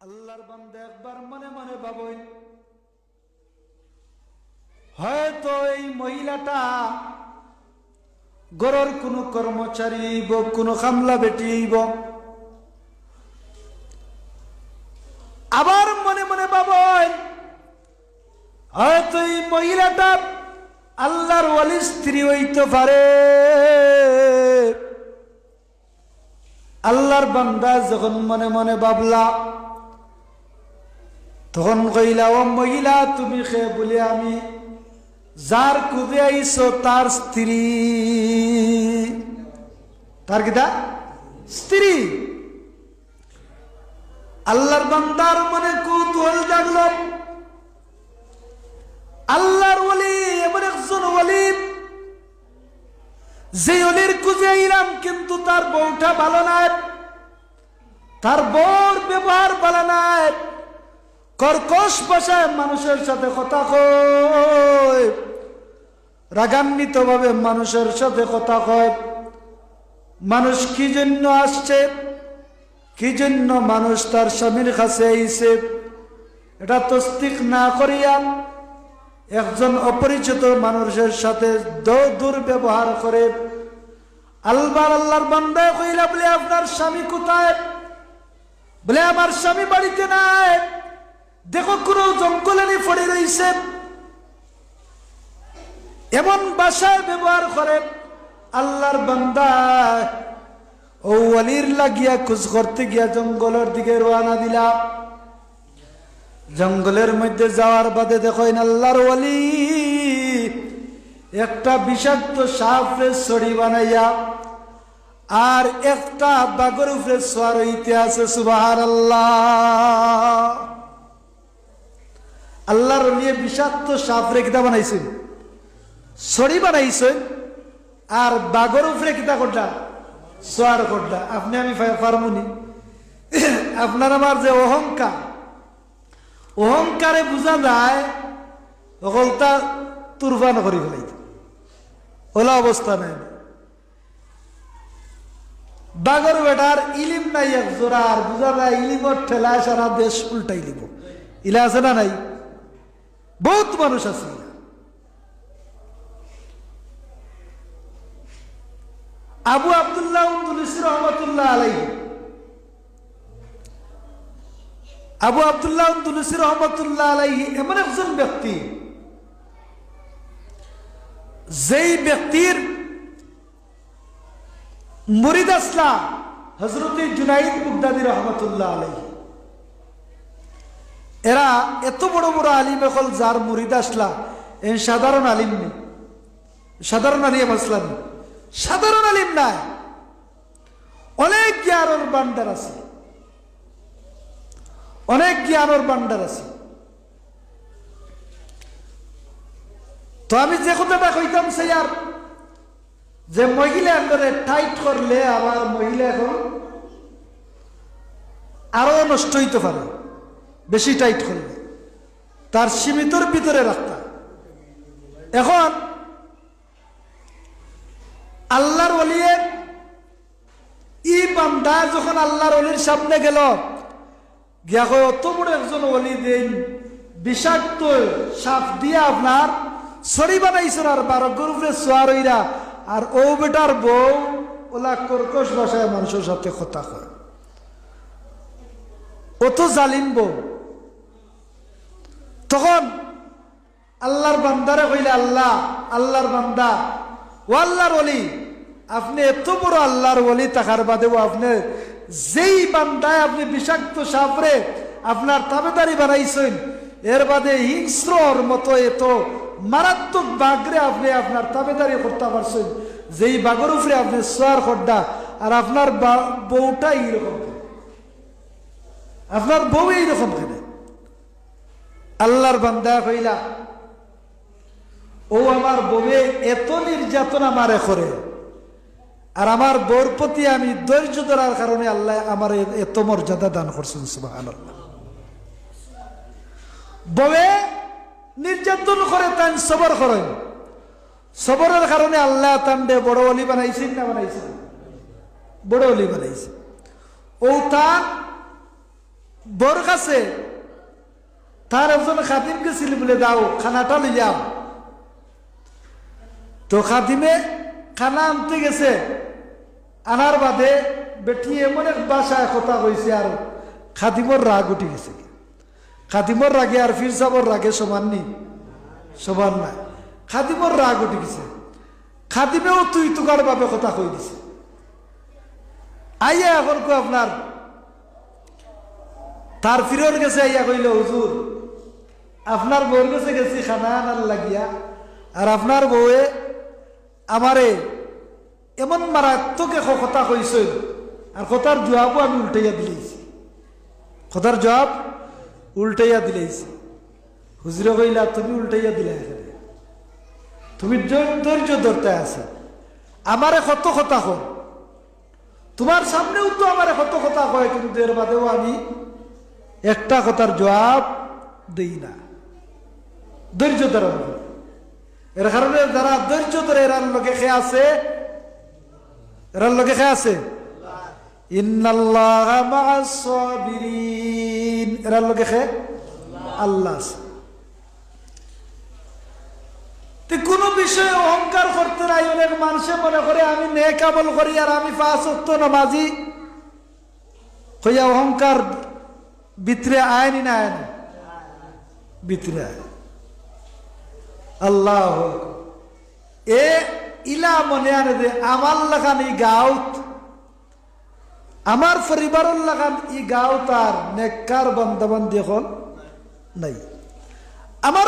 আল্লাহর বান্দা একবার মনে মনে ভাবেন, হয়তো এই মহিলাটা ঘরের কোনো কর্মচারী হইব, কোনো কামলা বেটি হইব। আবার মনে মনে ভাবেন, হয়তো এই মহিলাটা আল্লাহর ওয়ালির স্ত্রী হইতে পারে। আল্লাহর বান্দা যখন মনে মনে ভাবলা, তখন কইলা, ও মহিলা তুমি খে বলে আমি যার খুঁজে আইছো তার স্ত্রী। তার কিতা স্ত্রী। আল্লাহর বান্দার মনে কৌতূহল জাগলো। আল্লাহর ওলি এমন একজন ওলি, যে ওলির খুঁজে আইলাম কিন্তু তার বউটা ভালো নাই, তার বউর ব্যবহার ভালো নাই, কর্কশ ভাষায় মানুষের সাথে কথা কয়, রাগান্বিত ভাবে মানুষের সাথে কথা কয়। মানুষ কি জন্য আসছে, কি জন্য মানুষ তার স্বামীর কাছে আইছে, এটা তসদিক না করিয়া একজন অপরিচিত মানুষের সাথে দুর্ব্যবহার করে। আল্লাহর বান্দা কইলা, বলে আপনার স্বামী কোথায়? বলে আমার স্বামী বাড়িতে নাই, দেখো কোনো জঙ্গলে পড়ে রয়েছে। এমন ভাষায় ব্যবহার করে। আল্লাহর বান্দা ও ওয়ালির লাগিয়া খোঁজ করতে গিয়া জঙ্গলের দিকে রওনা দিলা। জঙ্গলের মধ্যে যাওয়ার বাদে দেখেন আল্লাহর ওয়ালি একটা বিষাক্ত সাপের ছড়ি বানাইয়া আর একটা বাঘের উপরে সওয়ার হইতে আছে। সুবহানাল্লাহ। আল্লাহর ওলি বিষাক্ত সাপ রে কিতা বানাইছেন, ছড়ি বানাইছেন, আর বাঘের উপরে কিতা করলা, সওয়ার করলা। আপনি আমি পারমুনি। আপনার আমার যে অহংকার, অহংকারে বোঝা যায় ওটা তুরফান করি ফেলাইতে, ওলা অবস্থা নাই। বাগর বেটার ইলিম নাই এক জোড়া, আর বোঝা যায় ইলিমর ঠেলায় সারা দেশ উল্টাই লিব। ইলা আছে না নাই? বহুত মানুষ আছে। আবু আব্দুল্লাহ উনদুলুসি রহমতুল্লাহ আলাইহি, আবু আব্দুল্লাহ উনদুলুসি রহমতুল্লাহ আলাইহি এমন একজন ব্যক্তি, যেই ব্যক্তির মুরিদ আসলা হযরত জুনাইদ বাগদাদী রহমতুল্লাহ আলাইহি। এরা এত বড় বড় আলিম এখন যার মুরিদ আসলা, এ সাধারণ আলিম নেই, সাধারণ আলিম আসলাম, সাধারণ আলিম নাই, অনেক জ্ঞানের ভান্ডার আছে, অনেক জ্ঞানের ভান্ডার আছে। তো আমি যে কথাটা কইতাম সেই, আর যে মহিলা করে টাইট করলে আবার মহিলা এখন আরো নষ্ট হইতে পারে, বেশি টাইট করলে তার সীমিতর ভিতরে রাখতা। এখন আল্লাহর ওলির ই বান্দা যখন আল্লাহর ওলির সামনে গেল, গিয়া কয়, অত বড় একজন ওলি দেন বিষাক্ত সাপ দিয়া আপনার ছড়ি বানাইছেন, আর বারগর উপরে সোয়ার হইরা, আর ও বেটার বউ ওলা কর্কশ ভাষায় মানুষের সাথে কথা কয়, অত জালিম বউ। তখন আল্লাহর বান্দারে কইলে, আল্লাহ, আল্লাহর বান্দা ও আল্লাহর ওলি, আপনি এত বড় আল্লাহর ওলি থাকার বাদেও আপনি যেই বান্দায় আপনি বিষাক্ত সাপরে আপনার তাবেদারি বানাইছেন, এর বাদে হিংস্রর মতো এত মারাত্মক বাঘরে আপনি আপনার তাবেদারি করতে পারছেন, যেই বাঘের উপরে আপনি সোয়ার খড্ডা, আর আপনার বউটা এইরকম, আপনার বউ এইরকম কেন? আল্লাহর বান্দা কইলা, ও আমার বউয়ে এত নির্যাতন আমারে করে, আর আমার বউর প্রতি আমি ধৈর্য ধরার কারণে আল্লাহ আমার এত মর্যাদা দান করছেন। সুবহানাল্লাহ। বউয়ে নির্যাতন করে তাই সবর করেন, সবরের কারণে আল্লাহ তান্ডে বড় ওলি বানাইছেন না বানাইছেন? বড় ওলি বানাইছে। ও তার বর কাছে তার একজন খাদিম গেছিল বলে, দাও খানাটা লইয়াও। তো খাদিমে খানা আনতে গেছে, আনার বাদে বেটি এমন এক বাসায় কথা কইছে আর খাদিমর রাগ উঠে গেছে। খাদিমর রাগে আর ফির সাবর রাগে সমান নি, সমান নাই। খাদিমর রাগ উঠে গেছে, খাদিমেও তুই তুকার ভাবে কথা কই দিছে। আইয়া এখন কো আপনার তার ফিরর গেছে, আইয়া কইল, হুজুর আপনার বউর কাছে গেছি খানা আনার লাগিয়া, আর আপনার বউয়ে আমারে এমন মারাত্মক কথা কইছে, আর কথার জবাবও আমি উল্টাইয়া দিলেছি, কথার জবাব উল্টাইয়া দিলেছি। হুজুরে কইলা, তুমি উল্টাইয়া দিলে, তুমি ধৈর্য ধরতে আছে, আমারে কত কথা কর, তোমার সামনেও তো আমারে কত কথা কয়, কিন্তু এর বাদেও আমি একটা কথার জবাব দেই না। ধৈর্য ধরা, এর কারণে যারা ধৈর্য ধরে এরার লোকে খেয়ে আছে, এরার লোকে খেয়ে আছে, ইন্নাল্লাহা মা'আস সাবিরিন, এরার লোকে খেয়ে আল্লাহ আছে। কোন বিষয়ে অহংকার করতে নাই। অনেক মানুষে মনে করে আমি নেক আমল করি আর আমি 5 ওয়াক্ত নামাজি হইয়া অহংকার ভিতরে আয়নি না, আয়নি ভিতরে আয়। আল্লাহ এ ইলা মনে আনে যে আমার লাগান এই গাঁত, আমার পরিবারের লাগান এই গাঁত আর নেককার বান্দাবান্দি এখন নাই। আমার